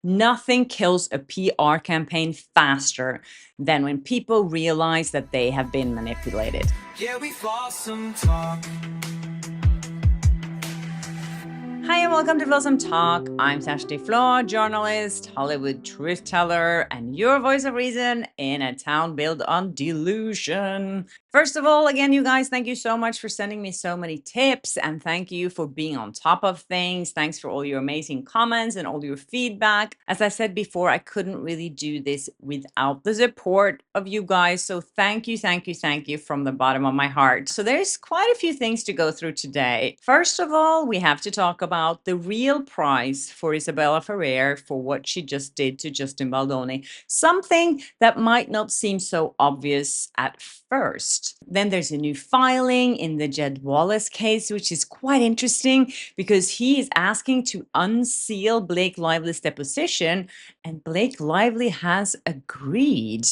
Nothing kills a PR campaign faster than when people realize that they have been manipulated. Yeah, we've lost some talk. Hi and welcome to Blossom Talk. I'm Sashti Flaw, journalist, Hollywood truth teller, and your voice of reason in a town built on delusion. First of all, again, you guys, thank you so much for sending me so many tips, and thank you for being on top of things. Thanks for all your amazing comments and all your feedback. As I said before, I couldn't really do this without the support of you guys. So thank you from the bottom of my heart. So there's quite a few things to go through today. First of all, we have to talk about the real price for Isabella Ferrer for what she just did to Justin Baldoni. Something that might not seem so obvious at first. Then there's a new filing in the Wallace case, which is quite interesting because he is asking to unseal Blake Lively's deposition, and Blake Lively has agreed.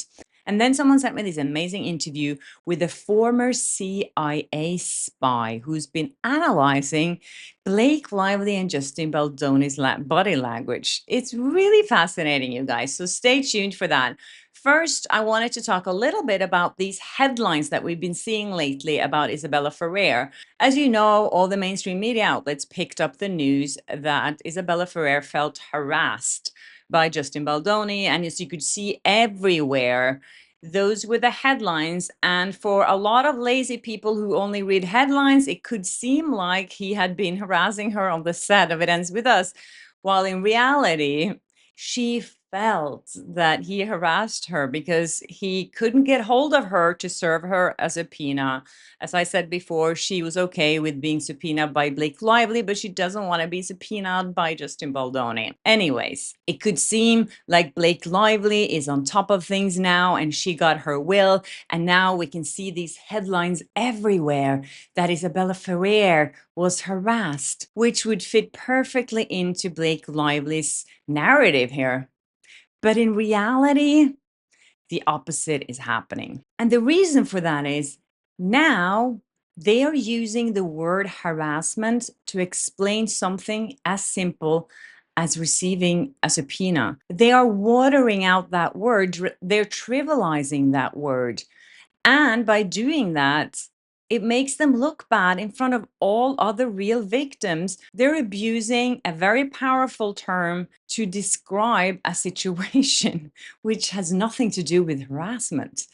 And then someone sent me this amazing interview with a former CIA spy who's been analyzing Blake Lively and Justin Baldoni's body language. It's really fascinating, you guys. So stay tuned for that. First, I wanted to talk a little bit about these headlines that we've been seeing lately about Isabella Ferrer. As you know, all the mainstream media outlets picked up the news that Isabella Ferrer felt harassed by Justin Baldoni. And as you could see everywhere, those were the headlines. And for a lot of lazy people who only read headlines, it could seem like he had been harassing her on the set of It Ends With Us, while in reality, she felt that he harassed her because he couldn't get hold of her to serve her a subpoena. As I said before, she was okay with being subpoenaed by Blake Lively, but she doesn't want to be subpoenaed by Justin Baldoni. Anyways, it could seem like Blake Lively is on top of things now and she got her will. And now we can see these headlines everywhere that Isabella Ferrer was harassed, which would fit perfectly into Blake Lively's narrative here. But in reality, the opposite is happening. And the reason for that is now they are using the word harassment to explain something as simple as receiving a subpoena. They are watering out that word, they're trivializing that word. And by doing that, it makes them look bad in front of all other real victims. They're abusing a very powerful term to describe a situation which has nothing to do with harassment.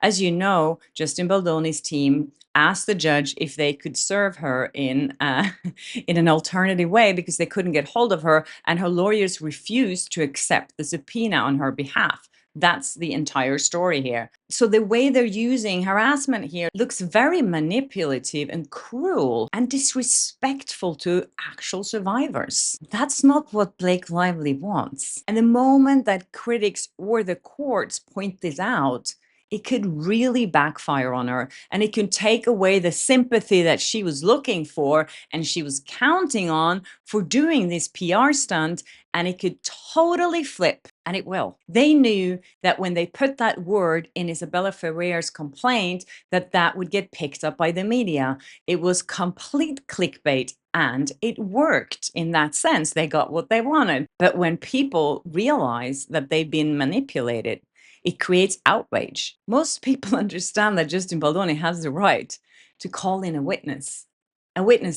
As you know, Justin Baldoni's team asked the judge if they could serve her in an alternative way because they couldn't get hold of her, and her lawyers refused to accept the subpoena on her behalf. That's the entire story here. So the way they're using harassment here looks very manipulative and cruel and disrespectful to actual survivors. That's not what Blake Lively wants. And the moment that critics or the courts point this out, it could really backfire on her, and it can take away the sympathy that she was looking for and she was counting on for doing this PR stunt, and it could totally flip, and it will. They knew that when they put that word in Isabella Ferrer's complaint, that would get picked up by the media. It was complete clickbait, and it worked in that sense. They got what they wanted. But when people realize that they've been manipulated, it creates outrage. Most people understand that Justin Baldoni has the right to call in a witness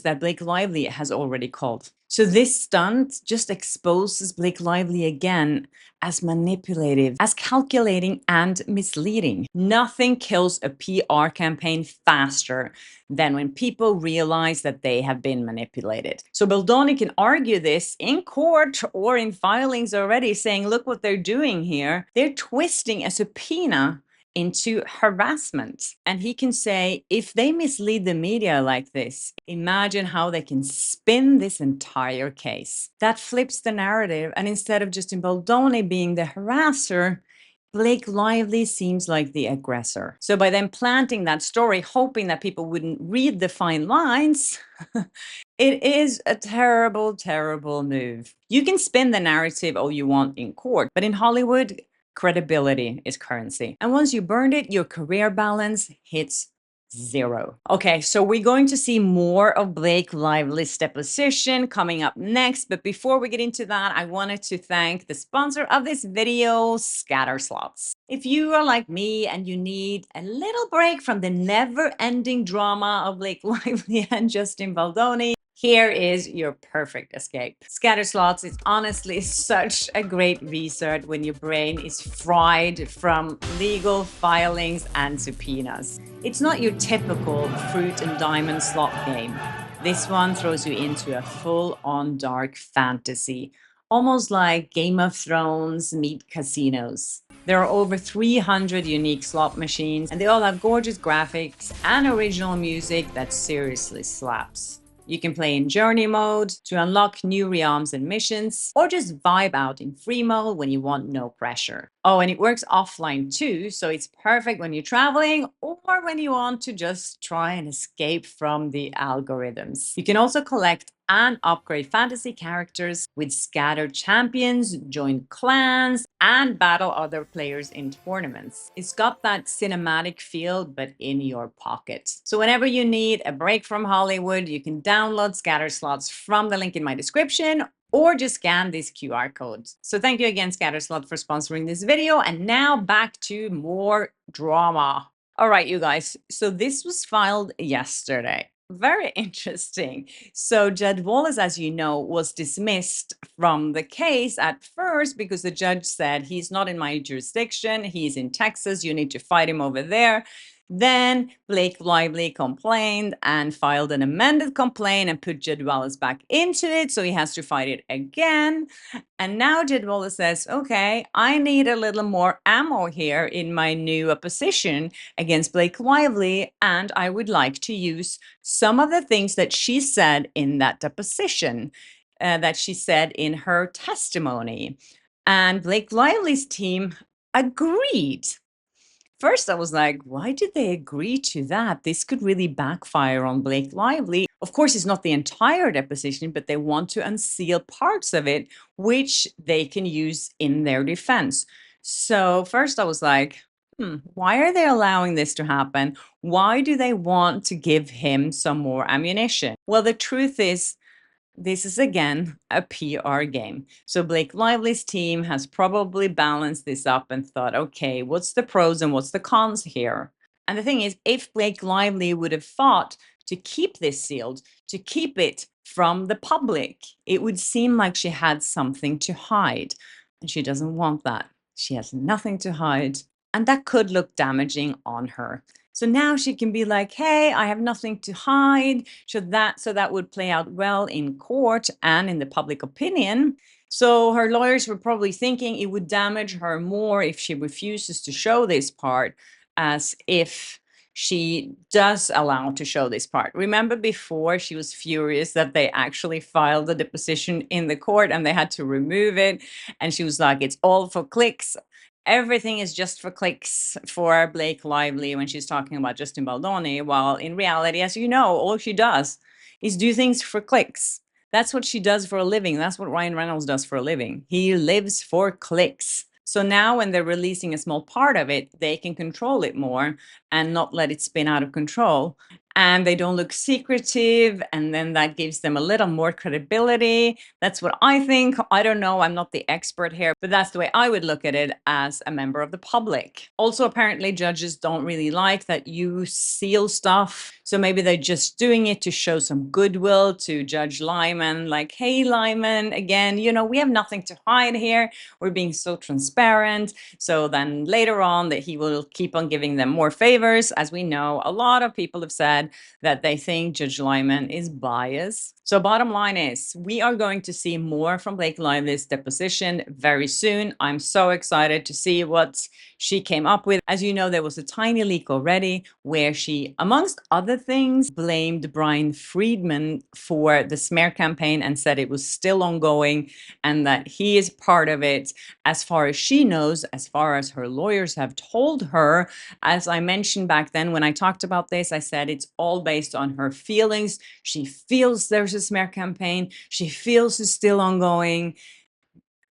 that Blake Lively has already called. So this stunt just exposes Blake Lively again as manipulative, as calculating and misleading. Nothing kills a PR campaign faster than when people realize that they have been manipulated. So Baldoni can argue this in court or in filings already, saying, look what they're doing here. They're twisting a subpoena into harassment. And he can say, if they mislead the media like this, imagine how they can spin this entire case. That flips the narrative. And instead of Justin Baldoni being the harasser, Blake Lively seems like the aggressor. So by them planting that story, hoping that people wouldn't read the fine lines, it is a terrible, terrible move. You can spin the narrative all you want in court, but in Hollywood, credibility is currency. And once you burned it, your career balance hits Zero. Okay, so we're going to see more of Blake Lively's deposition coming up next. But before we get into that, I wanted to thank the sponsor of this video, Scatter Slots. If you are like me and you need a little break from the never-ending drama of Blake Lively and Justin Baldoni, here is your perfect escape. Scatter Slots is honestly such a great reset when your brain is fried from legal filings and subpoenas. It's not your typical fruit and diamond slot game. This one throws you into a full-on dark fantasy, almost like Game of Thrones meet casinos. There are over 300 unique slot machines, and they all have gorgeous graphics and original music that seriously slaps. You can play in journey mode to unlock new realms and missions, or just vibe out in free mode when you want no pressure. Oh, and it works offline too, so it's perfect when you're traveling or when you want to just try and escape from the algorithms. You can also collect and upgrade fantasy characters with scattered champions, join clans, and battle other players in tournaments. It's got that cinematic feel, but in your pocket. So whenever you need a break from Hollywood, you can download Scatter Slots from the link in my description, or just scan this QR code. So thank you again, Scatterslot, for sponsoring this video. And now back to more drama. All right, you guys. So this was filed yesterday. Very interesting. So Judge Wallace, as you know, was dismissed from the case at first because the judge said he's not in my jurisdiction. He's in Texas. You need to fight him over there. Then Blake Lively complained and filed an amended complaint and put Judge Wallace back into it. So he has to fight it again. And now Judge Wallace says, okay, I need a little more ammo here in my new opposition against Blake Lively. And I would like to use some of the things that she said in that deposition, that she said in her testimony. And Blake Lively's team agreed. First, I was like, why did they agree to that? This could really backfire on Blake Lively. Of course, it's not the entire deposition, but they want to unseal parts of it, which they can use in their defense. So first I was like, why are they allowing this to happen? Why do they want to give him some more ammunition? Well, the truth is, this is again a PR game. So Blake Lively's team has probably balanced this up and thought, okay, what's the pros and what's the cons here? And the thing is, if Blake Lively would have fought to keep this sealed, to keep it from the public, it would seem like she had something to hide. And she doesn't want that. She has nothing to hide. And that could look damaging on her. So now she can be like, hey, I have nothing to hide. So that would play out well in court and in the public opinion. So her lawyers were probably thinking it would damage her more if she refuses to show this part, as if she does allow to show this part. Remember before, she was furious that they actually filed the deposition in the court and they had to remove it. And she was like, it's all for clicks. Everything is just for clicks for Blake Lively when she's talking about Justin Baldoni, while in reality, as you know, all she does is do things for clicks. That's what she does for a living. That's what Ryan Reynolds does for a living. He lives for clicks. So now when they're releasing a small part of it, they can control it more and not let it spin out of control. And they don't look secretive, and then that gives them a little more credibility. That's what I think. I don't know, I'm not the expert here, but that's the way I would look at it as a member of the public. Also, apparently judges don't really like that you seal stuff, so maybe they're just doing it to show some goodwill to Judge Lyman, like, hey Lyman, again, you know, we have nothing to hide here, we're being so transparent. So then later on that he will keep on giving them more favors. As we know, a lot of people have said that they think Judge Lyman is biased. So bottom line is, we are going to see more from Blake Lively's deposition very soon. I'm so excited to see what she came up with. As you know, there was a tiny leak already where she, amongst other things, blamed Brian Friedman for the smear campaign and said it was still ongoing and that he is part of it. As far as she knows, as far as her lawyers have told her, as I mentioned back then when I talked about this, I said it's all based on her feelings. She feels there's a smear campaign. She feels it's still ongoing.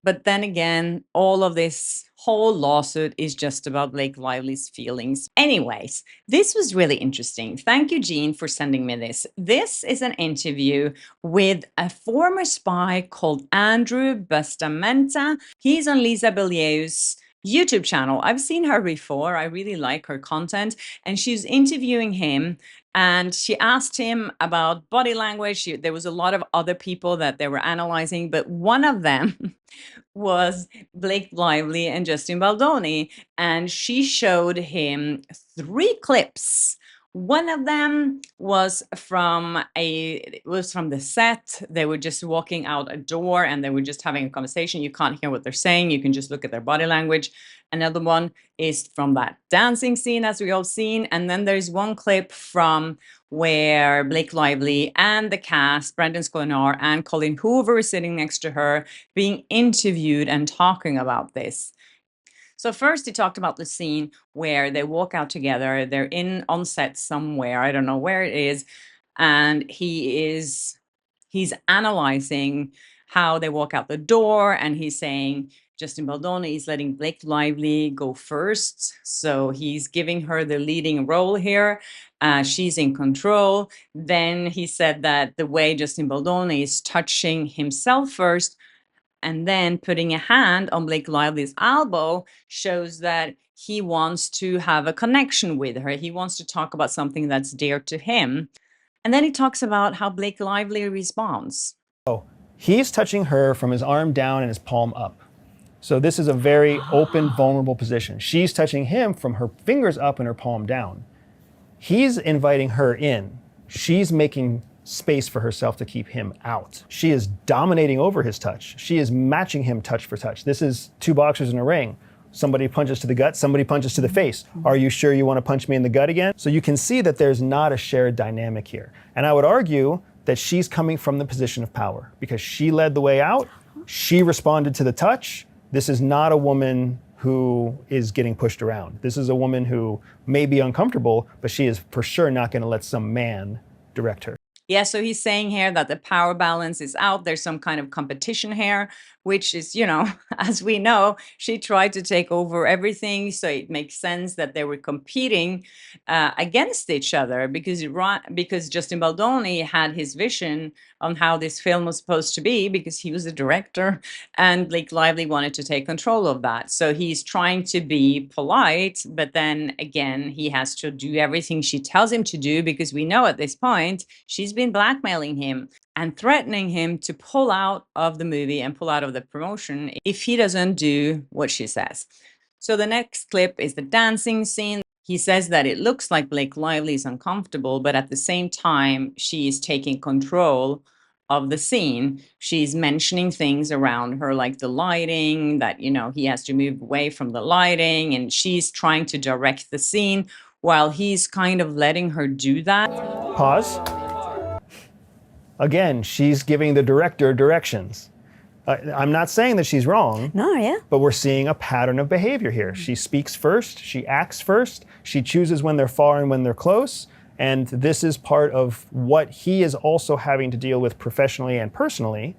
But then again, all of this whole lawsuit is just about Blake Lively's feelings. Anyways, this was really interesting. Thank you, Jean, for sending me this. This is an interview with a former spy called Andrew Bustamante. He's on Lisa Bilyeu's YouTube channel. I've seen her before. I really like her content. And she's interviewing him and she asked him about body language. There was a lot of other people that they were analyzing, but one of them was Blake Lively and Justin Baldoni. And she showed him 3 clips. One of them was from the set. They were just walking out a door and they were just having a conversation. You can't hear what they're saying. You can just look at their body language. Another one is from that dancing scene, as we all seen. And then there's one clip from where Blake Lively and the cast, Brendan Sklenar and Colin Hoover, is sitting next to her, being interviewed and talking about this. So first he talked about the scene where they walk out together. They're on set somewhere. I don't know where it is. And he's analyzing how they walk out the door. And he's saying Justin Baldoni is letting Blake Lively go first. So he's giving her the leading role here. She's in control. Then he said that the way Justin Baldoni is touching himself first and then putting a hand on Blake Lively's elbow shows that he wants to have a connection with her. He wants to talk about something that's dear to him. And then he talks about how Blake Lively responds. Oh, he's touching her from his arm down and his palm up. So this is a very open, vulnerable position. She's touching him from her fingers up and her palm down. He's inviting her in. She's making space for herself to keep him out. She is dominating over his touch. She is matching him touch for touch. This is 2 boxers in a ring. Somebody punches to the gut, somebody punches to the face. Are you sure you want to punch me in the gut again? So you can see that there's not a shared dynamic here. And I would argue that she's coming from the position of power because she led the way out. She responded to the touch. This is not a woman who is getting pushed around. This is a woman who may be uncomfortable, but she is for sure not going to let some man direct her. Yeah, so he's saying here that the power balance is out. There's some kind of competition here, which is, as we know, she tried to take over everything. So it makes sense that they were competing against each other because Justin Baldoni had his vision on how this film was supposed to be because he was a director and Blake Lively wanted to take control of that. So he's trying to be polite, but then again, he has to do everything she tells him to do because we know at this point she's been blackmailing him and threatening him to pull out of the movie and pull out of the promotion if he doesn't do what she says. So the next clip is the dancing scene. He says that it looks like Blake Lively is uncomfortable, but at the same time, she is taking control of the scene. She's mentioning things around her, like the lighting, that, he has to move away from the lighting, and she's trying to direct the scene while he's kind of letting her do that. Pause. Again, she's giving the director directions. I'm not saying that she's wrong. No, yeah. But we're seeing a pattern of behavior here. She speaks first, she acts first, she chooses when they're far and when they're close, and this is part of what he is also having to deal with professionally and personally.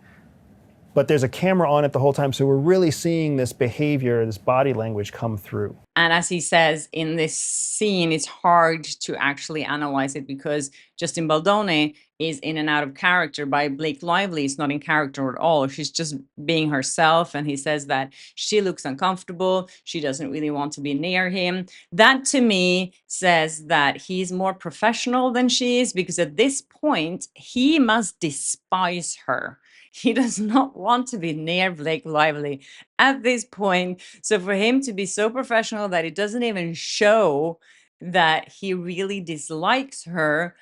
But there's a camera on it the whole time, so we're really seeing this behavior, this body language come through. And as he says, in this scene, it's hard to actually analyze it because Justin Baldoni is in and out of character. By Blake Lively is not in character at all. She's just being herself. And he says that she looks uncomfortable. She doesn't really want to be near him. That to me says that he's more professional than she is because at this point, he must despise her. He does not want to be near Blake Lively at this point. So for him to be so professional that it doesn't even show that he really dislikes her,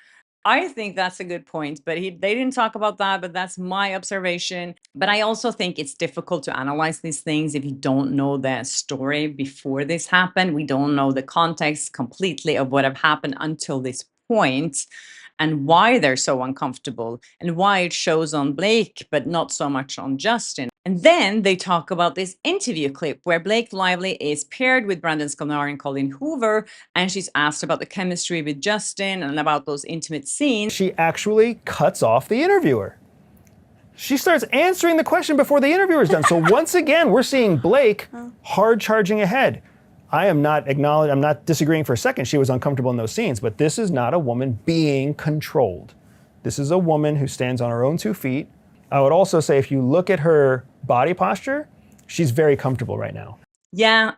I think that's a good point. But they didn't talk about that, but that's my observation. But I also think it's difficult to analyze these things if you don't know the story before this happened. We don't know the context completely of what have happened until this point, and why they're so uncomfortable and why it shows on Blake, but not so much on Justin. And then they talk about this interview clip where Blake Lively is paired with Brendan Sklenar and Colin Hoover, and she's asked about the chemistry with Justin and about those intimate scenes. She actually cuts off the interviewer. She starts answering the question before the interviewer is done. So once again, we're seeing Blake hard charging ahead. I'm not disagreeing for a second. She was uncomfortable in those scenes, but this is not a woman being controlled. This is a woman who stands on her own 2 feet. I would also say if you look at her body posture, she's very comfortable right now. Yeah,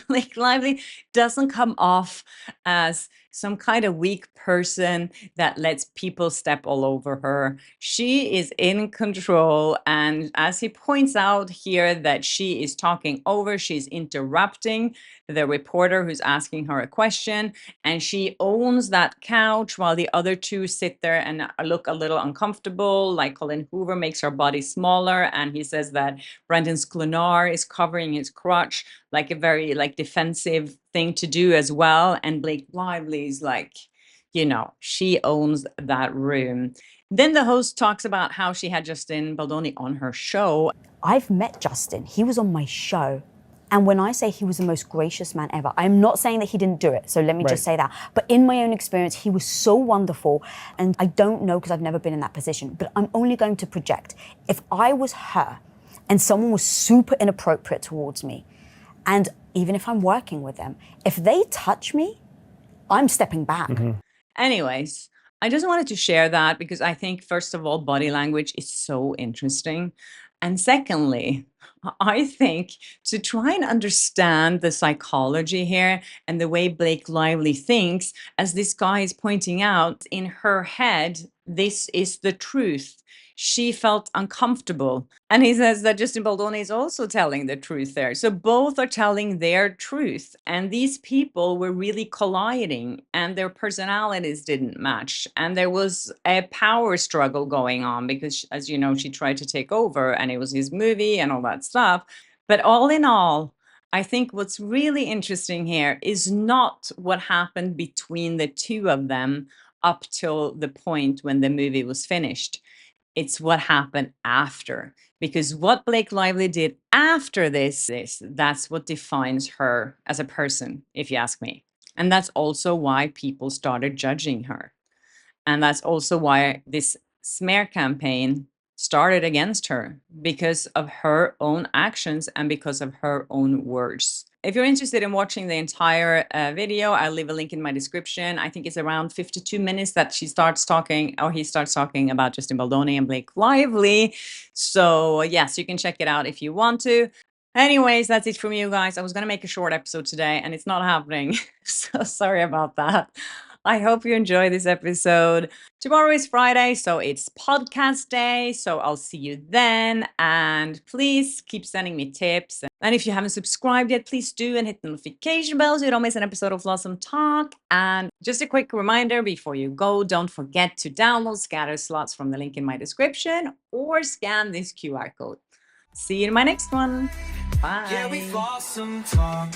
Blake Lively doesn't come off as some kind of weak person that lets people step all over her. She is in control. And as he points out here that she is talking over, she's interrupting the reporter who's asking her a question, and she owns that couch while the other two sit there and look a little uncomfortable. Like Colin Hoover makes her body smaller, and he says that Brendan Sklenar is covering his crotch, like a very defensive thing to do as well. And Blake Lively's like, she owns that room. Then the host talks about how she had Justin Baldoni on her show. I've met Justin. He was on my show. And when I say he was the most gracious man ever, I'm not saying that he didn't do it. So let me just say that. But in my own experience, he was so wonderful. And I don't know because I've never been in that position, but I'm only going to project. If I was her and someone was super inappropriate towards me, and even if I'm working with them, if they touch me, I'm stepping back. Anyways, I just wanted to share that because I think, first of all, body language is so interesting. And secondly, I think to try and understand the psychology here and the way Blake Lively thinks, as this guy is pointing out, in her head, this is the truth. She felt uncomfortable. And he says that Justin Baldoni is also telling the truth there. So both are telling their truth. And these people were really colliding and their personalities didn't match. And there was a power struggle going on because, as you know, she tried to take over and it was his movie and all that stuff. But all in all, I think what's really interesting here is not what happened between the two of them up till the point when the movie was finished. It's what happened after, because what Blake Lively did after this, that's what defines her as a person, if you ask me. And that's also why people started judging her. And that's also why this smear campaign started against her, because of her own actions and because of her own words. If you're interested in watching the entire video, I'll leave a link in my description. I think it's around 52 minutes that he starts talking about Justin Baldoni and Blake Lively. So yes, you can check it out if you want to. Anyways, that's it from you guys. I was going to make a short episode today and it's not happening. So sorry about that. I hope you enjoy this episode. Tomorrow is Friday, so it's podcast day. So I'll see you then. And please keep sending me tips. And if you haven't subscribed yet, please do and hit the notification bell so you don't miss an episode of Awesome Talk. And just a quick reminder before you go, don't forget to download scatter slots from the link in my description or scan this QR code. See you in my next one. Bye. Yeah, we've awesome talk.